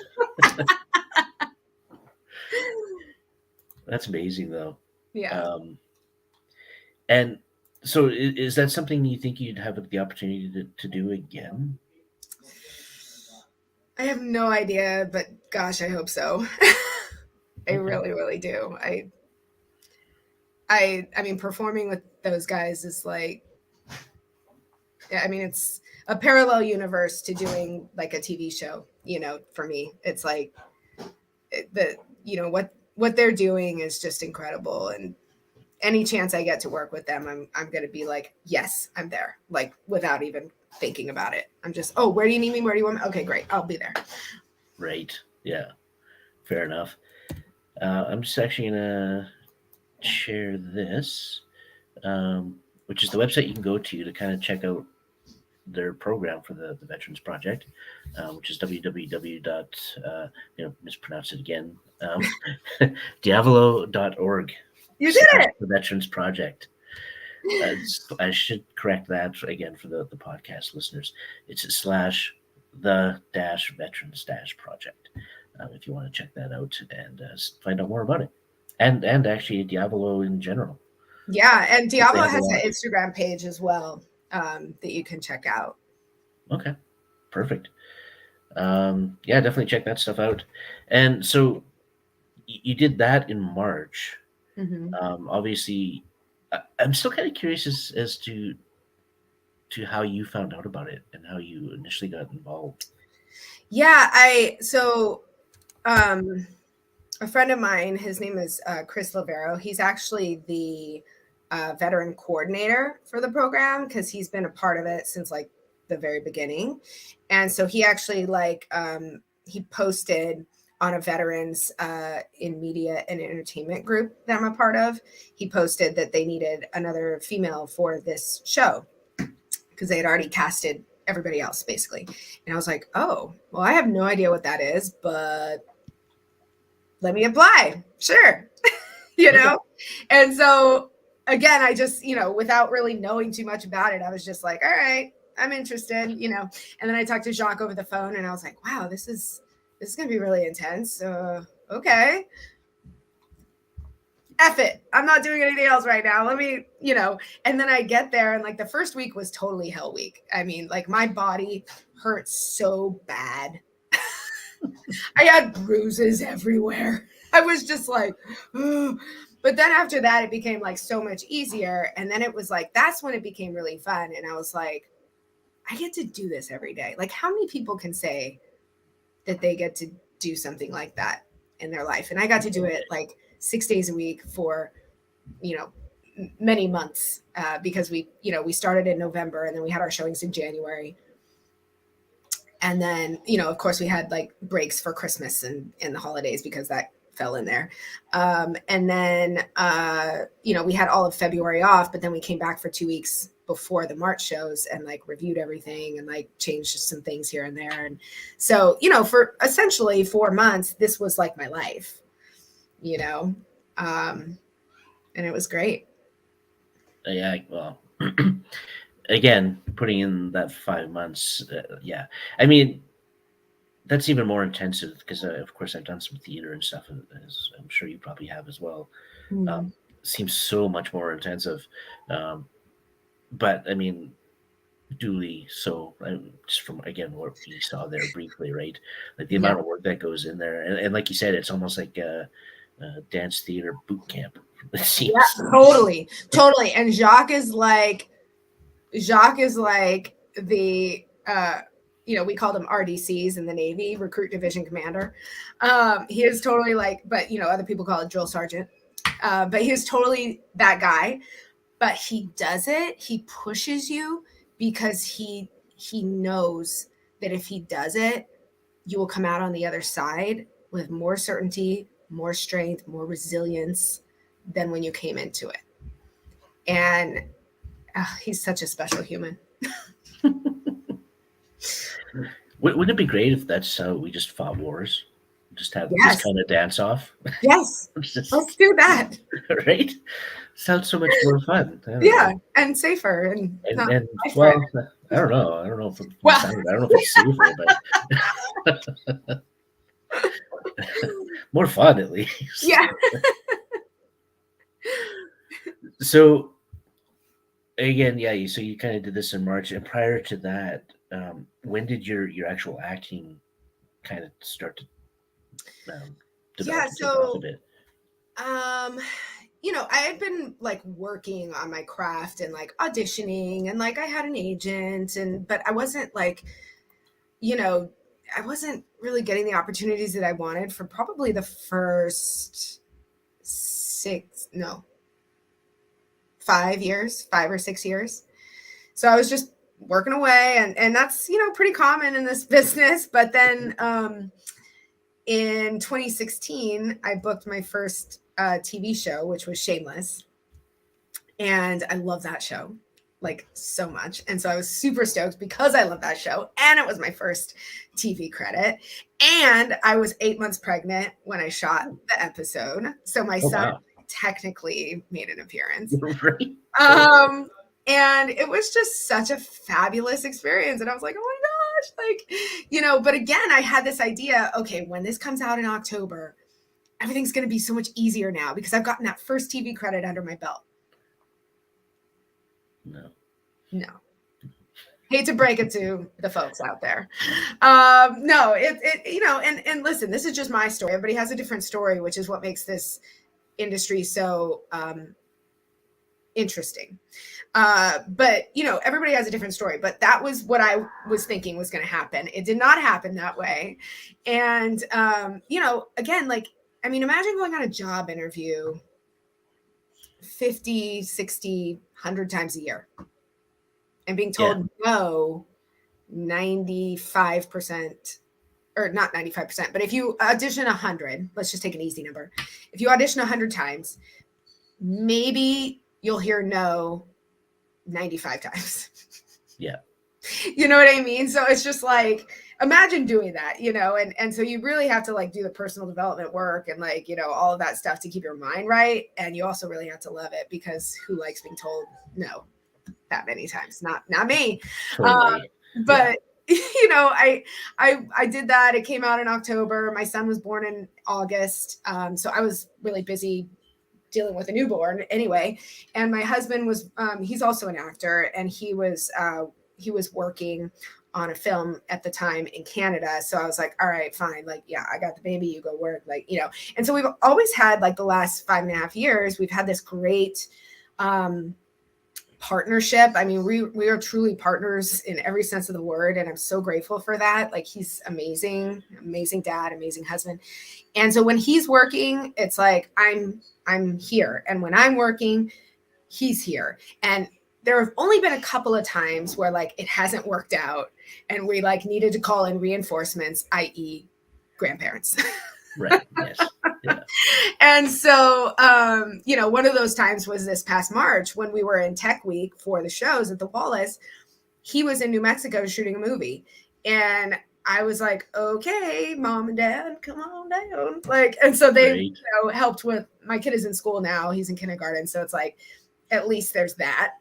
That's amazing though. Yeah. And so is that something you think you'd have the opportunity to do again? I have no idea, but gosh, I hope so. I really, really do. I mean, performing with those guys is like, I mean, it's a parallel universe to doing like a TV show, for me. It's like what they're doing is just incredible. And any chance I get to work with them, I'm going to be like, yes, I'm there. Like without even thinking about it. I'm just, oh, where do you need me? Where do you want me? Okay, great. I'll be there. Right. Yeah. Fair enough. I'm just actually going to share this, which is the website you can go to kind of check out their program for the Veterans Project, which is mispronounce it again, diavolo.org. You did it! The Veterans Project. I should correct that again for the podcast listeners. It's /the-veterans-project if you want to check that out and find out more about it. And actually Diavolo in general. Yeah, and Diavolo has an Instagram page as well that you can check out. Okay, perfect. Yeah, definitely check that stuff out. And so you did that in March. Mm-hmm. Obviously, I'm still kind of curious as to how you found out about it and how you initially got involved. Yeah, a friend of mine, his name is Chris Lavero. He's actually the veteran coordinator for the program because he's been a part of it since like the very beginning. And so he actually he posted on a veterans in media and entertainment group that I'm a part of. He posted that they needed another female for this show because they had already casted everybody else, basically. And I was like, oh, well, I have no idea what that is, but let me apply. Sure. You know? And so again, I just, without really knowing too much about it, I was just like, all right, I'm interested, And then I talked to Jacques over the phone and I was like, wow, this is going to be really intense. Okay. F it. I'm not doing anything else right now. Let me, and then I get there and like the first week was totally hell week. I mean, like my body hurt so bad. I had bruises everywhere. I was just like, ugh. But then after that, it became like so much easier. And then it was like, that's when it became really fun. And I was like, I get to do this every day. Like, how many people can say that they get to do something like that in their life? And I got to do it like 6 days a week for, many months because we started in November and then we had our showings in January. And then, of course, we had like breaks for Christmas and the holidays because that fell in there. And then, we had all of February off, but then we came back for 2 weeks before the March shows and like reviewed everything and like changed some things here and there. And so, for essentially 4 months, this was like my life, and it was great. Yeah, well, again, putting in that 5 months, yeah. I mean, that's even more intensive because, of course, I've done some theater and stuff, as I'm sure you probably have as well. Seems so much more intensive. But, I mean, duly so, just from, again, what we saw there briefly, right? Like the amount of work that goes in there. And like you said, it's almost like a dance theater boot camp. Yeah, totally. And Jacques is like the we called him RDCs in the Navy, Recruit Division Commander. He is totally like, but other people call it drill sergeant. But he is totally that guy. But he does it. He pushes you because he knows that if he does it, you will come out on the other side with more certainty, more strength, more resilience than when you came into it. And he's such a special human. Wouldn't it be great if that's how we just fought wars? Just have this kind of dance off? Yes. Let's do that. Right? Sounds so much more fun. Yeah, and safer. And well, I don't know. I don't know if it's safer, but more fun at least. Yeah. So again, yeah. So you kind of did this in March, and prior to that, when did your actual acting kind of start to develop? So, I had been like working on my craft and like auditioning, and like I had an agent, but I wasn't like, I wasn't really getting the opportunities that I wanted for probably the first 5 or 6 years. So I was just working away, and that's, pretty common in this business. But then in 2016, I booked my first TV show, which was Shameless. And I love that show like so much. And so I was super stoked because I love that show. And it was my first TV credit. And I was 8 months pregnant when I shot the episode. So my son technically made an appearance. Right. And it was just such a fabulous experience. And I was like, oh my gosh, but again, I had this idea, okay, when this comes out in October, everything's going to be so much easier now because I've gotten that first TV credit under my belt. No. Hate to break it to the folks out there. No, and listen, this is just my story. Everybody has a different story, which is what makes this industry so interesting. But everybody has a different story, but that was what I was thinking was going to happen. It did not happen that way. And, again, like, I mean, imagine going on a job interview 50, 60, 100 times a year and being told no 95%, or not 95%, but if you audition 100, let's just take an easy number. If you audition 100 times, maybe you'll hear no 95 times. Yeah. You know what I mean? So it's just like, imagine doing that, and so you really have to like do the personal development work and like, all of that stuff to keep your mind right. And you also really have to love it, because who likes being told no that many times? Not me. Totally. But I did that. It came out in October. My son was born in August. So I was really busy dealing with a newborn anyway. And my husband was, he's also an actor, and he was working on a film at the time in Canada. So I was like, all right, fine. Like, yeah, I got the baby, you go work, like, and so we've always had, like, the last 5.5 years, we've had this great, partnership. I mean, we are truly partners in every sense of the word. And I'm so grateful for that. Like, he's amazing dad, amazing husband. And so when he's working, it's like, I'm here. And when I'm working, he's here. And there have only been a couple of times where like it hasn't worked out and we like needed to call in reinforcements, i.e. grandparents. Right. Yes. Yeah. And so, one of those times was this past March when we were in Tech Week for the shows at the Wallace. He was in New Mexico shooting a movie. And I was like, okay, mom and dad, come on down. Like, and so they helped with, my kid is in school now. He's in kindergarten. So it's like, at least there's that.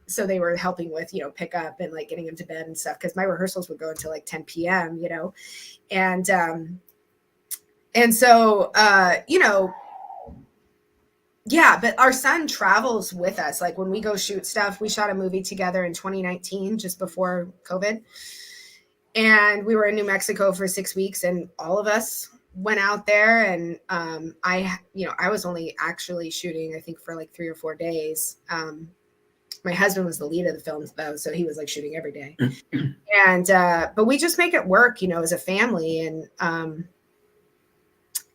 So they were helping with, pick up and like getting him to bed and stuff. Cause my rehearsals would go until like 10 PM, and so, yeah, but our son travels with us. Like when we go shoot stuff, we shot a movie together in 2019, just before COVID. And we were in New Mexico for 6 weeks, and all of us went out there. And I was only actually shooting, I think, for like 3 or 4 days. My husband was the lead of the film, though, so he was like shooting every day. And but we just make it work, as a family.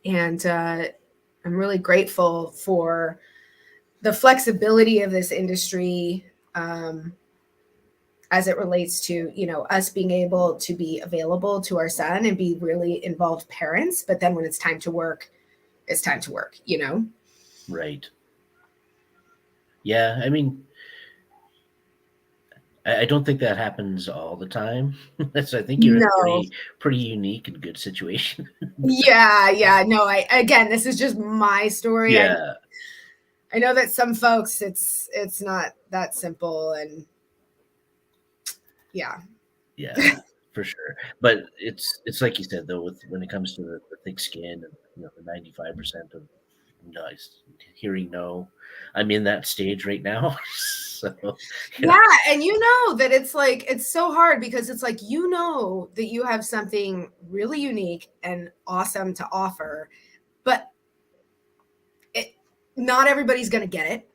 And I'm really grateful for the flexibility of this industry, as it relates to, us being able to be available to our son and be really involved parents. But then when it's time to work, it's time to work, Right. Yeah. I mean, I don't think that happens all the time. So I think you're in a pretty unique and good situation. Yeah. No, again, this is just my story. Yeah. I know that some folks, it's not that simple, and yeah, for sure. But it's like you said, though, when it comes to the thick skin and the 95% of hearing no, I'm in that stage right now. So yeah, and that it's like, it's so hard, because it's like, that you have something really unique and awesome to offer, but not everybody's going to get it.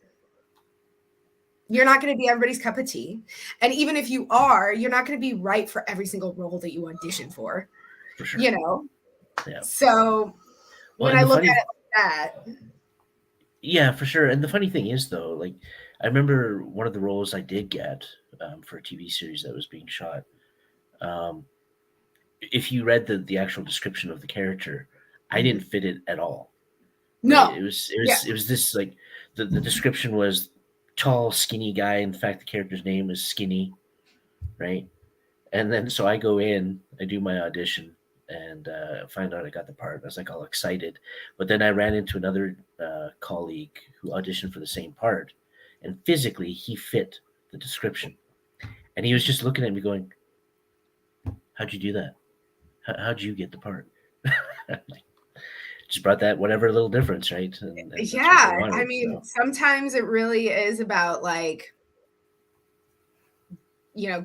You're not going to be everybody's cup of tea. And even if you are, you're not going to be right for every single role that you audition for sure. Yeah. So when I look at it like that. Yeah, for sure. And the funny thing is, though, like, I remember one of the roles I did get for a TV series that was being shot. If you read the actual description of the character, I didn't fit it at all. No, right? It was this, like, the description was tall, skinny guy. In fact, the character's name was Skinny, right? And then so I go in, I do my audition, and find out I got the part. I was like all excited, but then I ran into another colleague who auditioned for the same part, and physically he fit the description, and he was just looking at me going, "How'd you do that? How'd you get the part?" Just brought that whatever little difference, right? And yeah, wanted, I mean, sometimes it really is about like,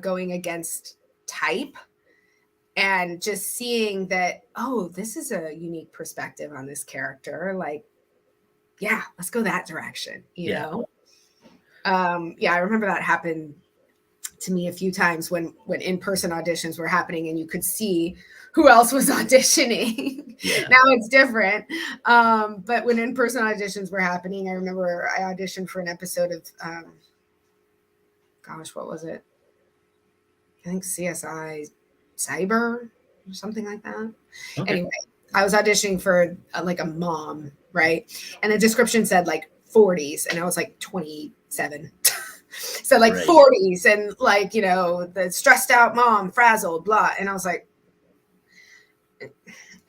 going against type. And just seeing that, oh, this is a unique perspective on this character. Like, yeah, let's go that direction, you know? I remember that happened to me a few times when in-person auditions were happening and you could see who else was auditioning. Now it's different. But when in-person auditions were happening, I remember I auditioned for an episode of, what was it? I think CSI Cyber or something like that. Okay. Anyway, I was auditioning for like a mom, right? And the description said like 40s, and I was like 27. So like Right. 40s and like, you know, the stressed out mom, frazzled, blah. And I was like,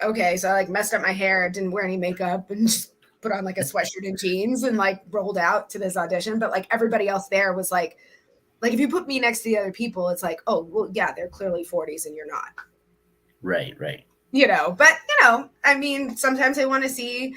okay. So I like messed up my hair, didn't wear any makeup, and just put on like a sweatshirt and jeans and like rolled out to this audition. But like everybody else there was like if you put me next to the other people, it's like, oh, well, yeah, they're clearly 40s and you're not. Right. You know, but you know, I mean, sometimes they want to see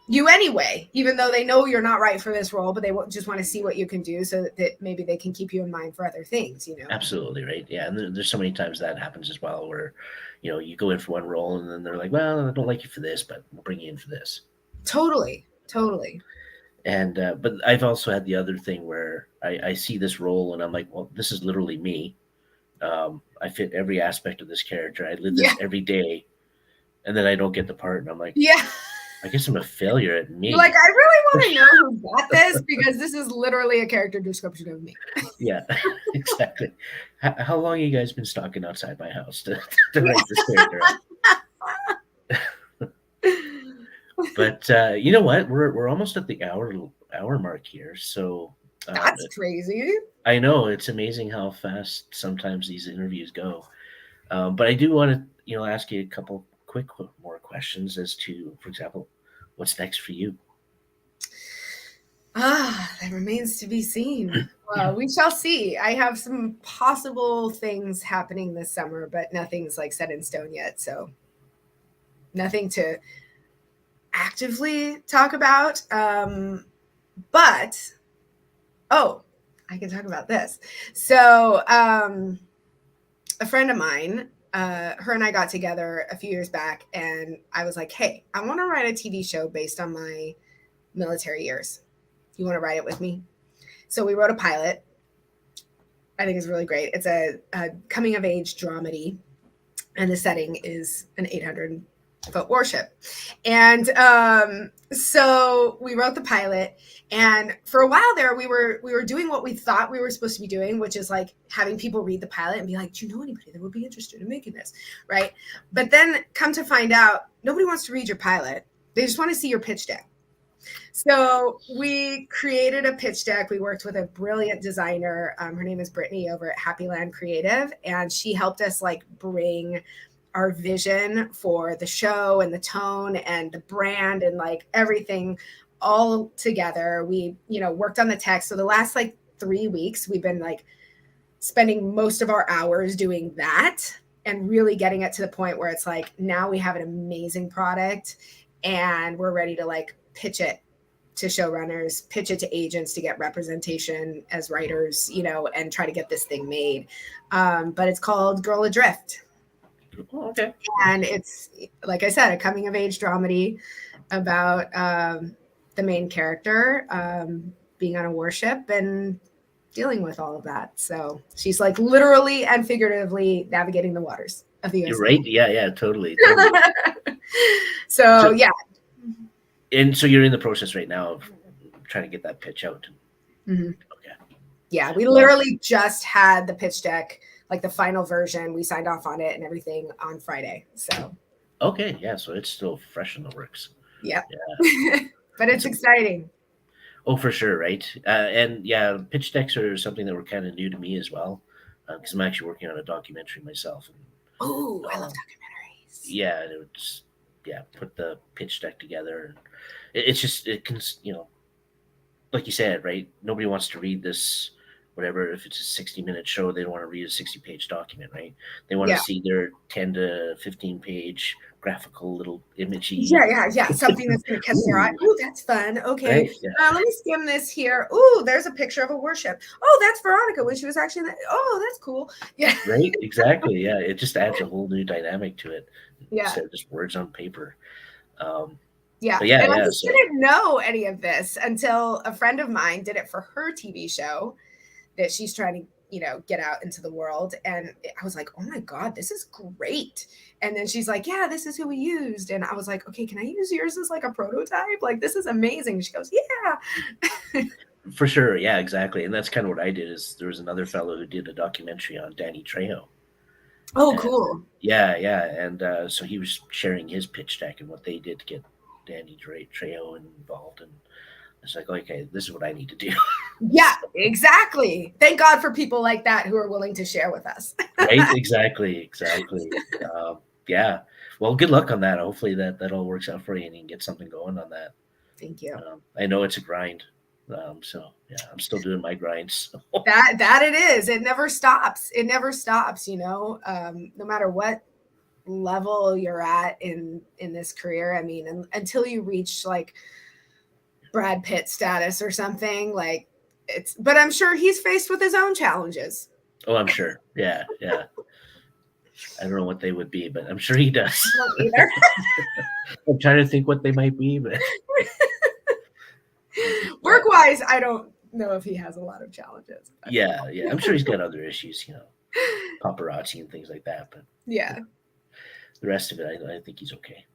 you anyway, even though they know you're not right for this role, but they just want to see what you can do so that maybe they can keep you in mind for other things, you know? Absolutely, right. Yeah, and there's so many times that happens as well, where you go in for one role and then they're like, "Well, I don't like you for this, but we'll bring you in for this." Totally. And but I've also had the other thing where I see this role and I'm like, "Well, this is literally me. I fit every aspect of this character. I live Yeah. this every day," and then I don't get the part, and I'm like, Yeah. "I guess I'm a failure at me." You're like, I really want to know who got this because this is literally a character description of me. Yeah, exactly. How long have you guys been stalking outside my house to write this character out? But you know what? We're almost at the hour mark here. So That's crazy. I know it's amazing how fast sometimes these interviews go. But I do want to ask you a couple quick more questions as to, for example, what's next for you? That remains to be seen. We shall see. I have some possible things happening this summer, but nothing's like set in stone yet. So nothing to actively talk about. But I can talk about this. So a friend of mine, her and I got together a few years back, and I was like, hey, I want to write a TV show based on my military years. You want to write it with me? So we wrote a pilot. I think it's really great. It's a coming of age dramedy, and the setting is an 800-foot warship. And so we wrote the pilot, and for a while there, we were doing what we thought we were supposed to be doing, which is like having people read the pilot and be like, do you know anybody that would be interested in making this, right? But then come to find out, nobody wants to read your pilot. They just want to see your pitch deck. So we created a pitch deck. We worked with a brilliant designer. Her name is Brittany over at Happy Land Creative, and she helped us like bring our vision for the show and the tone and the brand and like everything all together. We, worked on the text. So the last like 3 weeks, we've been like spending most of our hours doing that and really getting it to the point where it's like, now we have an amazing product and we're ready to like pitch it to showrunners, pitch it to agents to get representation as writers, and try to get this thing made. But it's called Girl Adrift. Oh, okay. And it's, like I said, a coming of age dramedy about the main character being on a warship and dealing with all of that. So she's like literally and figuratively navigating the waters of the You're ocean. right. Yeah, totally. So yeah. And so you're in the process right now of trying to get that pitch out. Mm-hmm. Okay. Yeah, we literally just had the pitch deck, like the final version. We signed off on it and everything on Friday. So okay, yeah, so it's still fresh in the works. Yep. Yeah. But it's exciting. Oh, for sure, right? And yeah, pitch decks are something that were kind of new to me as well, because I'm actually working on a documentary myself. Oh, I love documentaries. Yeah, it would just put the pitch deck together. It's just it can like you said, right? Nobody wants to read this. Whatever, if it's a 60-minute show, they don't want to read a 60-page document, right? They want to see their 10 to 15-page graphical little imagey. Yeah. Something that's going to catch their eye. Ooh, that's fun. Okay. Right? Yeah. Let me skim this here. Ooh, there's a picture of a warship. Oh, that's Veronica when she was actually in that. Oh, that's cool. Yeah. Right? Exactly. Yeah. It just adds a whole new dynamic to it. Yeah. Instead of just words on paper. Yeah. But yeah. I just didn't know any of this until a friend of mine did it for her TV show that she's trying to, get out into the world. And I was like, oh my God, this is great. And then she's like, yeah, this is who we used. And I was like, okay, can I use yours as like a prototype? Like, this is amazing. She goes, yeah. For sure. Yeah, exactly. And that's kind of what I did is there was another fellow who did a documentary on Danny Trejo. Oh, cool. Yeah. And so he was sharing his pitch deck and what they did to get Danny Trejo involved. And It's like, okay, this is what I need to do. Yeah, exactly. Thank God for people like that who are willing to share with us. Right? Exactly. Yeah. Well, good luck on that. Hopefully that all works out for you and you can get something going on that. Thank you. I know it's a grind. So yeah, I'm still doing my grinds. So. That it is. It never stops. It never stops, no matter what level you're at in this career. I mean, until you reach like Brad Pitt status or something, like but I'm sure he's faced with his own challenges. Oh, I'm sure. Yeah. I don't know what they would be, but I'm sure he does. Don't either. I'm trying to think what they might be, but work-wise, I don't know if he has a lot of challenges. Yeah. I'm sure he's got other issues, paparazzi and things like that. But yeah, the rest of it, I think he's okay.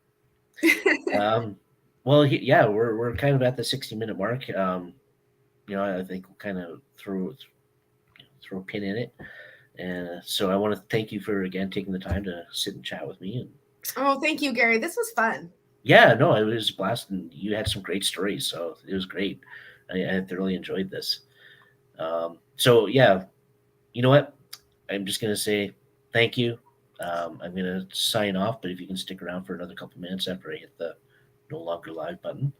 Well, yeah, we're kind of at the 60-minute mark. I think we'll kind of throw a pin in it. And so I want to thank you for again taking the time to sit and chat with me. Oh, thank you, Gary. This was fun. Yeah, no, it was a blast, and you had some great stories, so it was great. I thoroughly enjoyed this. So yeah, you know what? I'm just gonna say thank you. I'm gonna sign off, but if you can stick around for another couple minutes after I hit the no longer live button,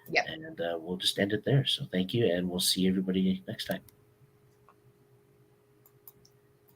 yeah, and we'll just end it there. So thank you, and we'll see everybody next time.